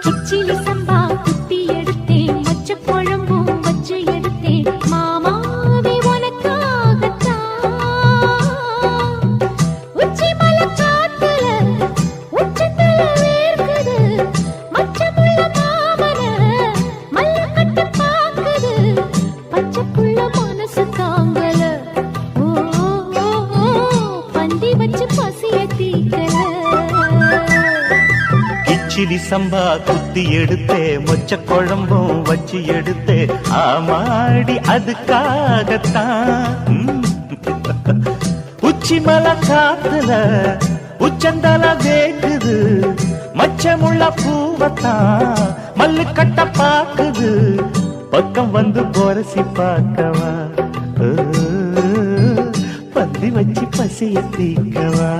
கிச்சிலி சம்பா குத்தி எடுத்தேன், மொச்ச குழம்பும் வச்சு எடுத்தேன், மாமாவே உனக்காகத்தான். உச்சி மலை காத்துல உச்சத்துல வேர்க்குது, மச்சமுள்ள மாமன மல்ல கட்டு பாக்குது, பச்சைப்புள்ள மனசு தாங்கல. ஓ பந்தி வச்சு பசிய தீக்கல. கிச்சிலி சம்பா குத்தி எடுத்தே, மொச்ச குழம்பும் வச்சு எடுத்தே, ஆமாடி அதுக்காகத்தான். உச்சி மலை காத்துல உச்சந்தல வேக்குது, மச்சமுள்ள பூவத்தான் மல்லு கட்ட பாக்குது, பக்கம் வந்து போரசி பார்க்கவா, பந்தி வச்சு பசிய தீக்கவா.